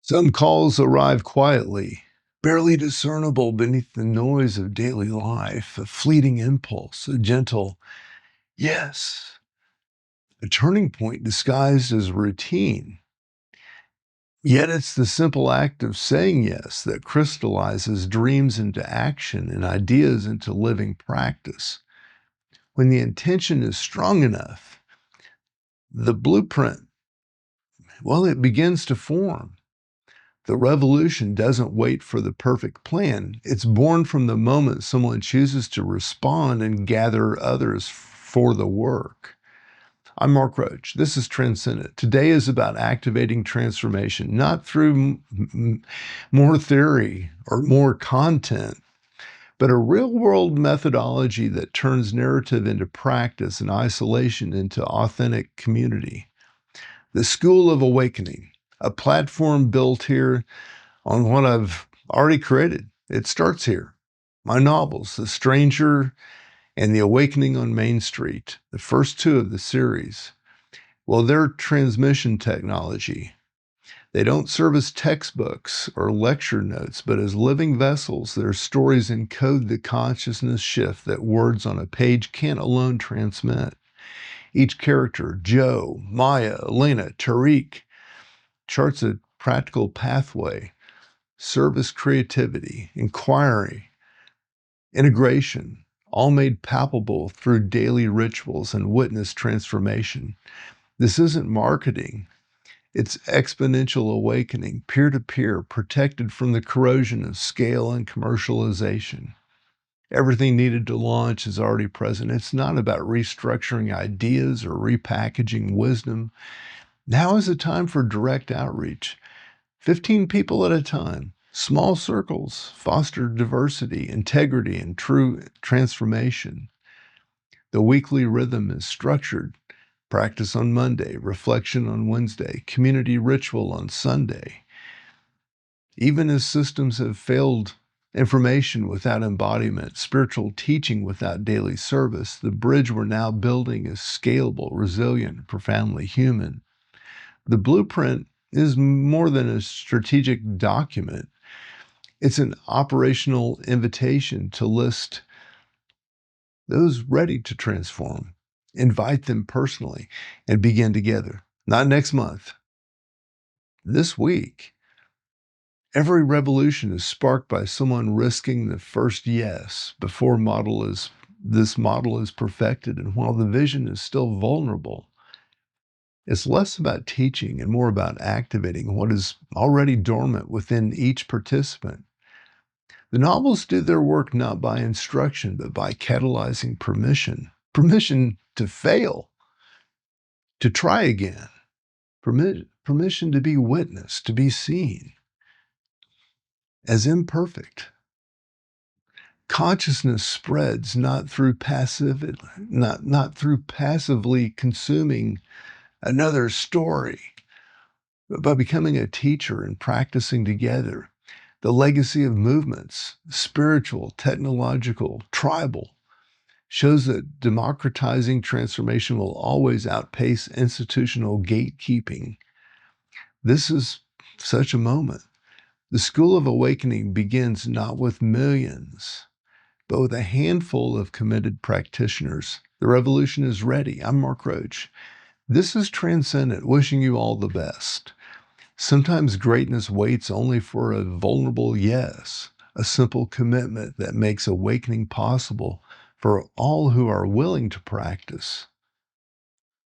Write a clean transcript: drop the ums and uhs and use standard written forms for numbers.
Some calls arrive quietly, barely discernible beneath the noise of daily life, a fleeting impulse, a gentle yes, a turning point disguised as routine. Yet it's the simple act of saying yes that crystallizes dreams into action and ideas into living practice. When the intention is strong enough, the blueprint, well, it begins to form. The revolution doesn't wait for the perfect plan. It's born from the moment someone chooses to respond and gather others for the work. I'm Mark Roach. This is Transcendent. Today is about activating transformation, not through more theory or more content, but a real-world methodology that turns narrative into practice and isolation into authentic community. The School of Awakening, a platform built here on what I've already created. It starts here. My novels, The Stranger and The Awakening on Main Street, the first two of the series. Well, they're transmission technology. They don't serve as textbooks or lecture notes, but as living vessels. Their stories encode the consciousness shift that words on a page can't alone transmit. Each character, Joe, Maya, Elena, Tariq, charts a practical pathway. Service, creativity, inquiry, integration, all made palpable through daily rituals and witness transformation. This isn't marketing. It's exponential awakening, peer-to-peer, protected from the corrosion of scale and commercialization. Everything needed to launch is already present. It's not about restructuring ideas or repackaging wisdom. Now is the time for direct outreach. 15 people at a time. Small circles foster diversity, integrity, and true transformation. The weekly rhythm is structured. Practice on Monday, reflection on Wednesday, community ritual on Sunday. Even as systems have failed information without embodiment, spiritual teaching without daily service, the bridge we're now building is scalable, resilient, profoundly human. The blueprint is more than a strategic document. It's an operational invitation to list those ready to transform, invite them personally, and begin together. Not next month, this week. Every revolution is sparked by someone risking the first yes before this model is perfected. And while the vision is still vulnerable, it's less about teaching and more about activating what is already dormant within each participant. The novels do their work not by instruction, but by catalyzing permission. Permission to fail, to try again. Permission to be witnessed, to be seen as imperfect. Consciousness spreads not through not through passively consuming another story, but by becoming a teacher and practicing together. The legacy of movements, spiritual, technological, tribal, shows that democratizing transformation will always outpace institutional gatekeeping. This is such a moment. The School of Awakening begins not with millions, but with a handful of committed practitioners. The revolution is ready. I'm Mark Roach. This is Transcendent, wishing you all the best. Sometimes greatness waits only for a vulnerable yes, a simple commitment that makes awakening possible for all who are willing to practice.